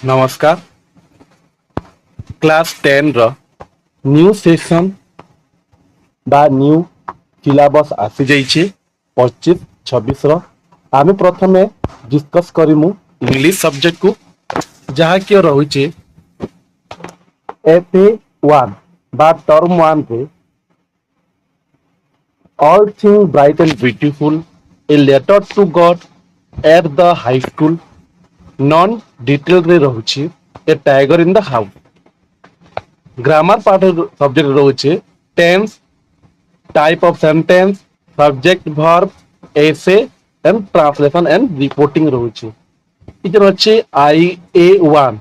नमस्कार। क्लास 10 ର new session बा न्यू सिलेबस आसी जाइए 25-26 ର आमे प्रथमे डिस्कस करिमु इंग्लिश सब्जेक्ट को जहा कि रहुचे FA1 बा टर्म 1 रे all thing bright and beautiful a letter to God at the high school non detail रे रहुची a tiger in the house. Grammar part subject रहुचे tense type of sentence subject verb essay and translation and reporting रहुचे। इधर अच्छे IA1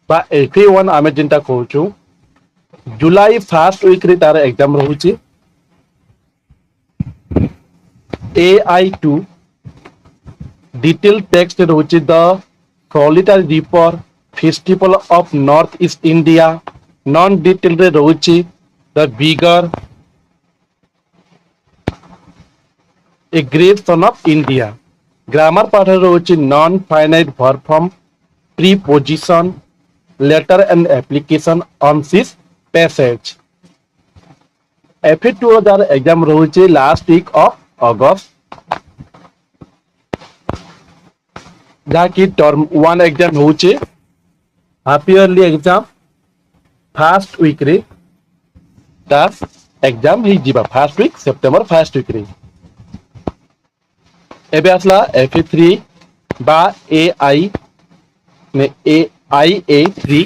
बा FA1 आमे जिंता कहूछु जुलाई फर्स्ट वीक रे तार एग्जाम रहुचे। AI2 डिटेल टेक्स्ट रहुचे the solitary reaper festival of north east India non detail रे रहुचे the bigger a great son of India. Grammar part रहुचे non finite verb form preposition letter and application on this passage. FA2 जार exam रहुचे last week of अगस्त जहाँकि term 1 exam होचे half yearly exam first week रे तार exam ही जीवा first week September first week रे। एबे आसला FA3 बा AI ने IA3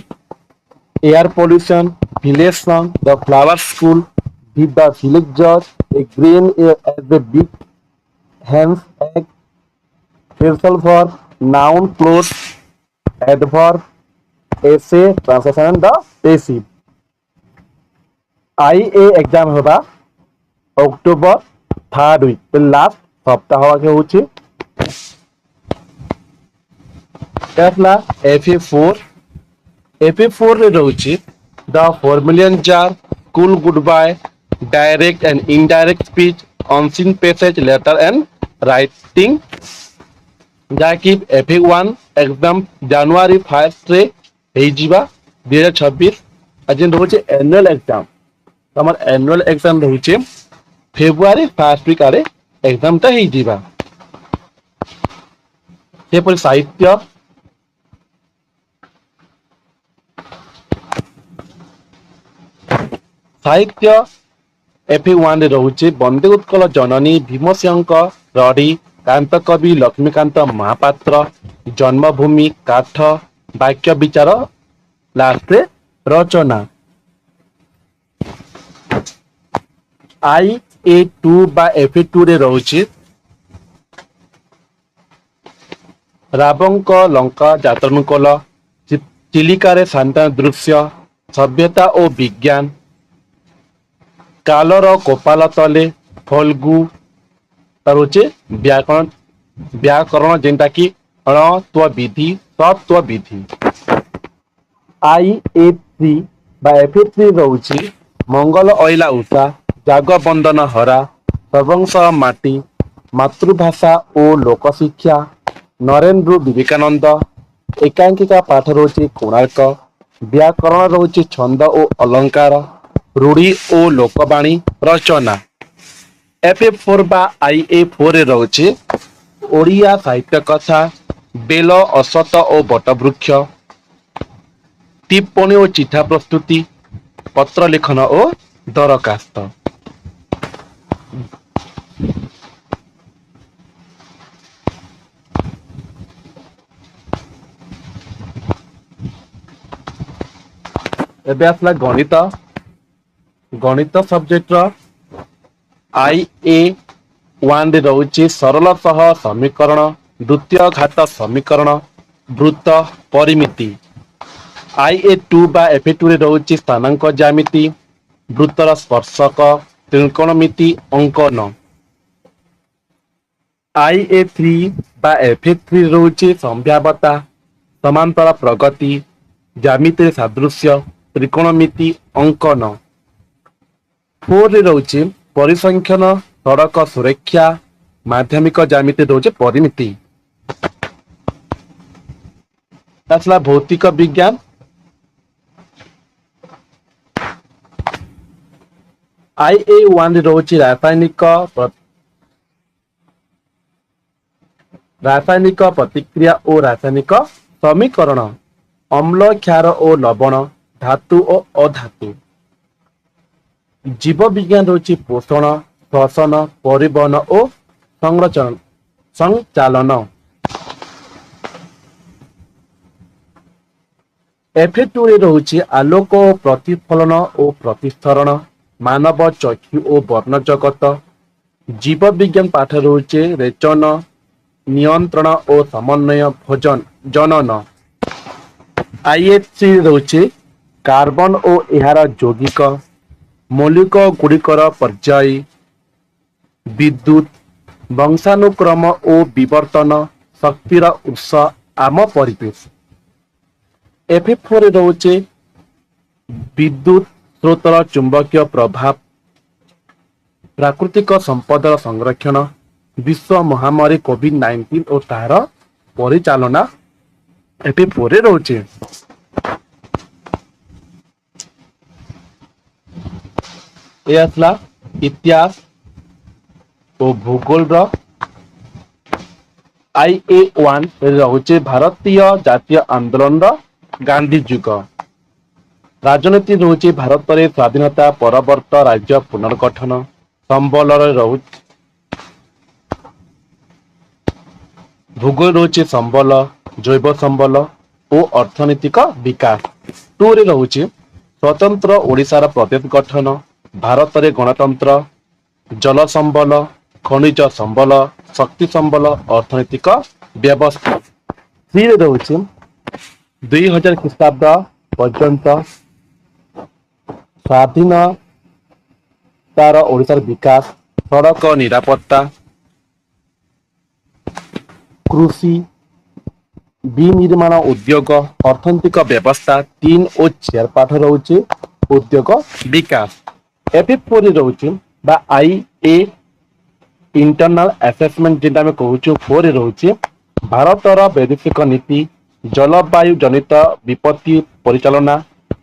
air pollution village song the flower school with the villagers A green as a big hands एग फेसल for noun clause adverb essay translation the passive। IA exam होगा October third week पे last सप्ताह के होचे। एफला FA4 रे रहउची द 4 मिलियन जार cool good bye direct and indirect speech on seen passage letter and writing जहाँकि FA1 एग्जाम जनवरी 1 रे हे जीवा 2026 आज रहउचे एनुअल एग्जाम हमर एनुअल एग्जाम रहउचे फेब्रुआरी 1 वीक आरे एग्जाम ता हे जीवा। ये पर साहित्य साहित्य FA1 रे रहउचे बंदे उत्कल जननी भीमसिंहक रड़ी कांत कवि लक्ष्मीकांत महापात्र जन्मभूमि काठ वाक्य विचार लास्ट रचना। IA2 बा FA2 रे रहउचे रावणक लंका जातनुकूल चिलिकार शांत दृश्य सभ्यता और विज्ञान कालर कोपाल तले फल्गु तार होचे व्याकरण व्याकरण जेंटा कि अणत्व विधि तत्व विधि। IA3 बा FA3 रहउची मंगल अइला उषा जाग बंदन हरा सर्वंश माटी मातृभाषा और लोकशिक्षा नरेंद्र विवेकानंद एकांकिका पाठ रहउची कोणार्क व्याकरण रहउची छंद और अलंकार रूढ़ी और लोकवाणी रचना। FA4 बा IA4 रे रहउची ओडिया साहित्य कथा बेल असत और बटवृक्ष टिप्पणी और चिठा प्रस्तुति पत्र लेखन और दरखास्त। एबे आसला गणित गणित सब्जेक्ट रो IA1 रे रहउची सरल सह समीकरण द्वितीय घात समीकरण वृत्त परिमिति। IA2 बा FA2 रे रहउची स्थानांक ज्यामिति वृत्तर स्पर्शक त्रिकोणमिति अंकन। IA3 बा FA3 रे रहउची संभाव्यता समांतर प्रगति ज्यामिति सादृश्य त्रिकोणमिति अंकन। 4 रे रहउची परिसंख्यान सड़क सुरक्षा माध्यमिक ज्यामिति रहउची परिमिति। ଆସିଲା ଭୌତିକ ବିଜ୍ଞାନ। IA1 ରହୁଛି ରାସାୟନିକ ପ୍ରତିକ୍ରିୟା ଓ ରାସାୟନିକ ସମୀକରଣ। ଅମ୍ଳ, କ୍ଷାର ଓ ଲବଣ, ଧାତୁ ଓ ଅଧାତୁ। ଜୀବ ବିଜ୍ଞାନ ରହୁଛି ପୋଷଣ, ଶ୍ୱସନ, ପରିବହନ ଓ ସଂଚାଳନ। F2 ରେ ରହୁଛି ଆଲୋକ ପ୍ରତିଫଳନ ଓ ପ୍ରତିସରଣ, ମାନବ ଚକ୍ଷୁ ଓ ବର୍ଣ୍ଣ ଜଗତ। ଜୀବ ବିଜ୍ଞାନ ପାଠ ରହୁଛି ରେଚନ, ନିୟନ୍ତ୍ରଣ ଓ ସମନ୍ୱୟ ଜନନ। IHC ରହୁଛି କାର୍ବନ ଓ ଏହାର ଯୌଗିକ ମୌଳିକ ଗୁଡ଼ିକର ପର୍ଯ୍ୟାୟ, ବିଦ୍ୟୁତ୍, ବଂଶାନୁକ୍ରମ ଓ ବିବର୍ତ୍ତନ, ଶକ୍ତିର ଉତ୍ସ, ଆମ ପରିବେଶ। F4 ରହୁଛି ବିଦ୍ୟୁତ୍ ସ୍ରୋତର ଚୁମ୍ବକୀୟ ପ୍ରଭାବ, ପ୍ରାକୃତିକ ସମ୍ପଦର ସଂରକ୍ଷଣ, ବିଶ୍ୱ ମହାମାରୀ କୋଭିଡ-19 ଓ ତାହାର ପରିଚାଳନା F4 ରେ ରହୁଛି। ଏ ଆସିଲା ଇତିହାସ ଓ ଭୂଗୋଳର। IA1 ରହୁଛି ଭାରତୀୟ ଜାତୀୟ ଆନ୍ଦୋଳନର ଗାନ୍ଧୀ ଯୁଗ। ରାଜନୀତି ରହୁଛି ଭାରତରେ ସ୍ୱାଧୀନତା ପରବର୍ତ୍ତ ରାଜ୍ୟ ପୁନର୍ଗଠନ। ସମ୍ବଳରେ ରହୁଛି ଭୂଗୋଳ ରହୁଛି ସମ୍ବଳ, ଜୈବ ସମ୍ବଳ ଓ ଅର୍ଥନୈତିକ ବିକାଶ। 2 ରେ ରହୁଛି ସ୍ୱତନ୍ତ୍ର ଓଡ଼ିଶାର ପ୍ରଦେଶ ଗଠନ, ଭାରତରେ ଗଣତନ୍ତ୍ର, ଜଳ ସମ୍ବଳ, ଖଣିଜ ସମ୍ବଳ, ଶକ୍ତି ସମ୍ବଳ, ଅର୍ଥନୈତିକ ବ୍ୟବସ୍ଥା। 3 ରେ ରହୁଛି 2000 ଖ୍ରୀଷ୍ଟାବ୍ଦ ପର୍ଯ୍ୟନ୍ତ ସ୍ୱାଧୀନତାର ଓଡ଼ିଶାର ବିକାଶ, ସଡ଼କ ନିରାପତ୍ତା, କୃଷି, ବିନିର୍ମାଣ ଉଦ୍ୟୋଗ, ଅର୍ଥନୈତିକ ବ୍ୟବସ୍ଥା। 3 ଓ 4 ପାଠ ରହୁଛି ଉଦ୍ୟୋଗ ବିକାଶ। F4 ରହୁଛି ବା IA ଇଣ୍ଟରନାଲ ଆସେସମେଣ୍ଟ ଯେଟା ଆମେ କହୁଛୁ 4 ରହୁଛି ଭାରତର ବୈଦେଶିକ ନୀତି, ଜଳବାୟୁ ଜନିତ ବିପତ୍ତି ପରିଚାଳନା,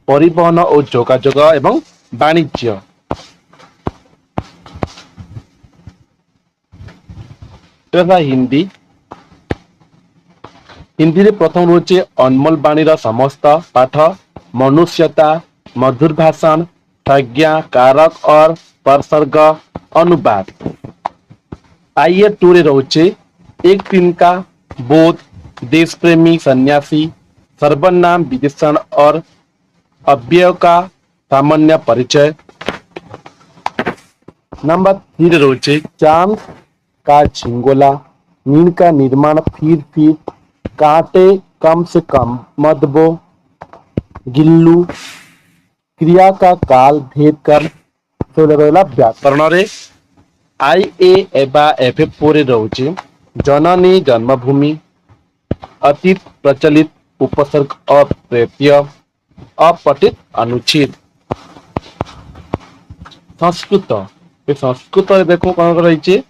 ପରିବହନ ଓ ଯୋଗାଯୋଗ ଏବଂ ବାଣିଜ୍ୟ। ହିନ୍ଦୀ। ହିନ୍ଦୀରେ ପ୍ରଥମ ରହୁଛି ଅନମୋଲ ବାଣୀର ସମସ୍ତ ପାଠ, ମନୁଷ୍ୟତା, ମଧୁର ଭାଷଣ, संज्ञा, कारक और परसर्ग, अनुबाद। IA2 रे रहुचे एक तिनका, बोध, देश प्रेमी, सन्यासी, सर्वनाम, विदेशण और अव्यय का सामान्य परिचय। नंबर 3 रहुचे चांद का झिंगोला, नींद का निर्माण, फिर कांटे कम से कम, मदबो, गिल्लू, क्रिया का काल भेद कर व्याकरण रे। IA एबा F4 रे रहुचे जननी जन्मभूमि, अतीत प्रचलित, उपसर्ग अप्रेत्य, अपठित अनुच्छेद। संस्कृत ये संस्कृत देखो कौन रही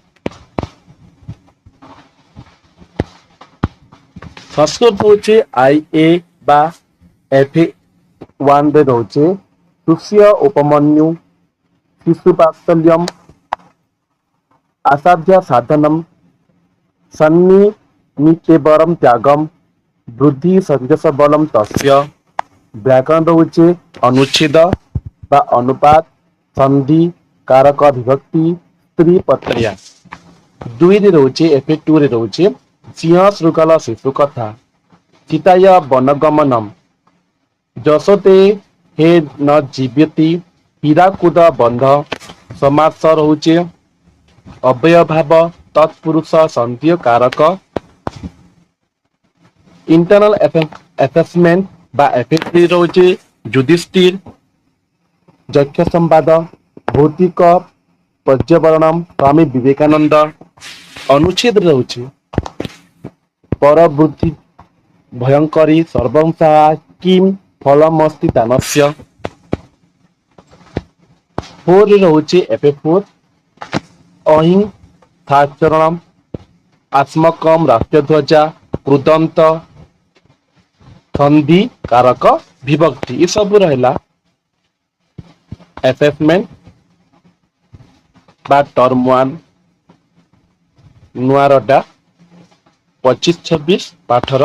संस्कृत हूँ IA बा F1 रे रहुचे तुष्य उपमन्यु, शिशुपात्सल्यम, असाध्य साधनम, सन्निमित्तेवरम त्यागम, वृद्धि संजस बलम तस्य। व्याकरण रहुचे अनुच्छेद बा अनुपात, संधि, कारक विभक्ति, स्त्री प्रत्यय। 2 रे रहुचे F2 रे रहुचे सिंह शृगाल शिशु कथा, चिताय वनगमनम, जसते हे न जीवति, हीराकुद बंध। समास रहुचे अव्यय भाव, तत्पुरुष, संधि कारक। इंटरनल असेसमेंट बा F3 रहुचे युधिष्ठिर, यक्ष संवाद, भौतिक पर्यावरणम, स्वामी विवेकानंद। अनुच्छेद रहुचे परबुद्धि भयंकरी, सर्वंसा किम फलमस्ति दानस्य। 4 रे रहुचे F4 अहिंसाचरणम, आत्मकम, राष्ट्रध्वजा, कृदंत, ସନ୍ଧି କାରକ ବିଭକ୍ତି ଏ ସବୁ ରହିଲା ଆସେସମେଣ୍ଟ ବା ଟର୍ମ 1 ନୂଆରଟା 25-26 ପାଠର